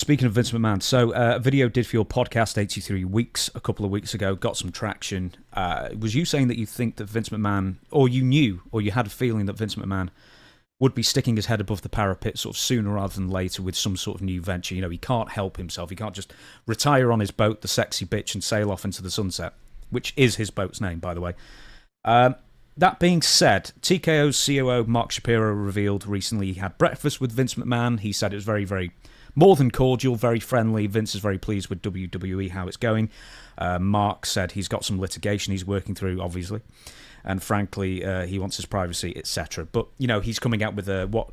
Speaking of Vince McMahon, so a video did for your podcast 83 Weeks a couple of weeks ago, got some traction. Was you saying that you think that Vince McMahon, or you knew, or you had a feeling that Vince McMahon would be sticking his head above the parapet sort of sooner rather than later with some sort of new venture? You know, he can't help himself. He can't just retire on his boat, the sexy bitch, and sail off into the sunset, which is his boat's name, by the way. That being said, TKO's COO Mark Shapiro revealed recently he had breakfast with Vince McMahon. He said it was very, very more than cordial, very friendly. Vince is very pleased with WWE, how it's going. Mark said he's got some litigation he's working through, obviously. And frankly, he wants his privacy, etc. But, you know, he's coming out with what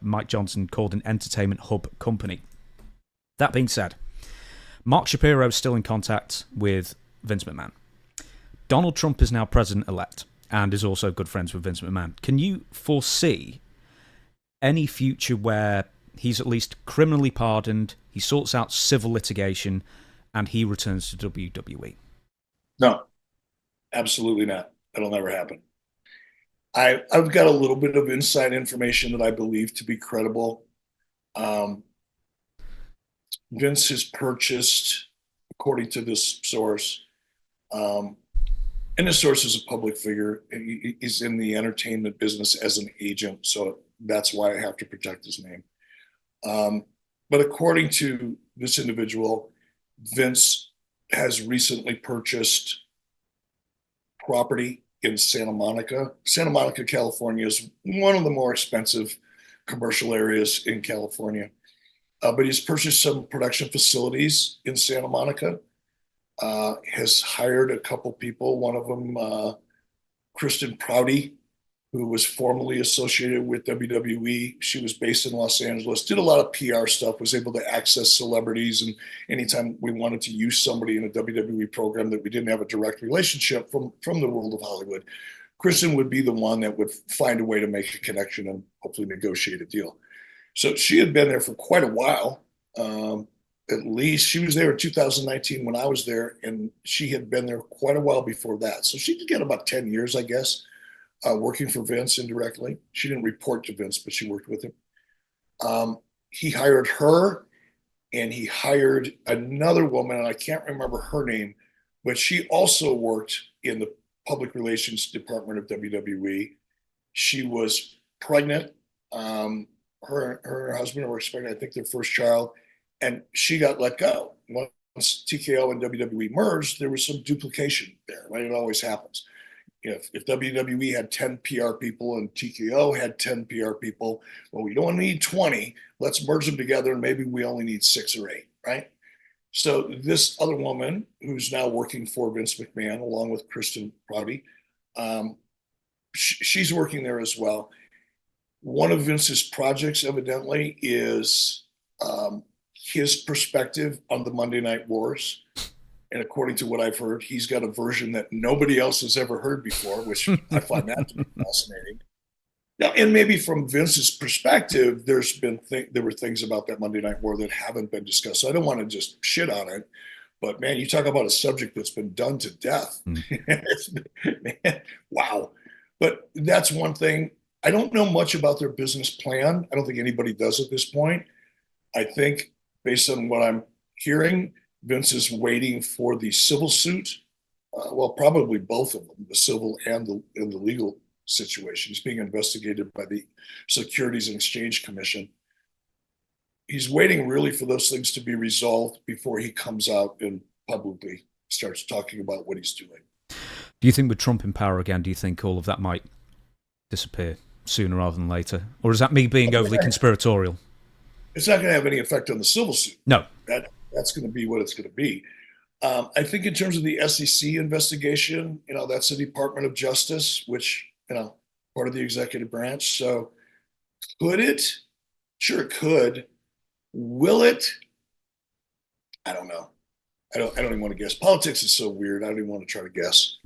Mike Johnson called an entertainment hub company. That being said, Mark Shapiro is still in contact with Vince McMahon. Donald Trump is now president-elect and is also good friends with Vince McMahon. Can you foresee any future where he's at least criminally pardoned, he sorts out civil litigation, and he returns to WWE? No, absolutely not. That'll never happen. I've got a little bit of inside information that I believe to be credible. Vince has purchased, according to this source, and this source is a public figure. He's in the entertainment business as an agent, so that's why I have to protect his name. But according to this individual, Vince has recently purchased property in Santa Monica. Santa Monica, California is one of the more expensive commercial areas in California. But he's purchased some production facilities in Santa Monica, has hired a couple people, one of them, Kristen Prouty, who was formerly associated with WWE. She was based in Los Angeles, did a lot of PR stuff, was able to access celebrities. And anytime we wanted to use somebody in a WWE program that we didn't have a direct relationship from the world of Hollywood, Kristen would be the one that would find a way to make a connection and hopefully negotiate a deal. So she had been there for quite a while. At least she was there in 2019 when I was there, and she had been there quite a while before that. So she could get about 10 years, I guess, working for Vince indirectly. She didn't report to Vince, but she worked with him. He hired her, and he hired another woman, and I can't remember her name, but she also worked in the public relations department of WWE. She was pregnant. Her and her husband were expecting, I think, their first child, and she got let go. Once TKO and WWE merged, there was some duplication there, right? It always happens. If WWE had 10 PR people and TKO had 10 PR people, well, we don't need 20. Let's merge them together, and maybe we only need 6 or 8, right? So this other woman, who's now working for Vince McMahon, along with Kristen Prouty, she's working there as well. One of Vince's projects, evidently, is his perspective on the Monday Night Wars. And according to what I've heard, he's got a version that nobody else has ever heard before, which I find that to be fascinating. Now, and maybe from Vince's perspective, there were things about that Monday Night War that haven't been discussed. So I don't want to just shit on it. But man, you talk about a subject that's been done to death. Man, wow. But that's one thing. I don't know much about their business plan. I don't think anybody does at this point. I think based on what I'm hearing, Vince is waiting for the civil suit. Well, probably both of them, the civil and the legal situation. He's being investigated by the Securities and Exchange Commission. He's waiting really for those things to be resolved before he comes out and publicly starts talking about what he's doing. Do you think with Trump in power again, do you think all of that might disappear sooner rather than later? Or is that me being overly conspiratorial? It's not going to have any effect on the civil suit. No. That's going to be what it's going to be. I think in terms of the SEC investigation, that's the Department of Justice, which, part of the executive branch. So could it? Sure, it could. Will it? I don't know. I don't even want to guess. Politics is so weird. I don't even want to try to guess.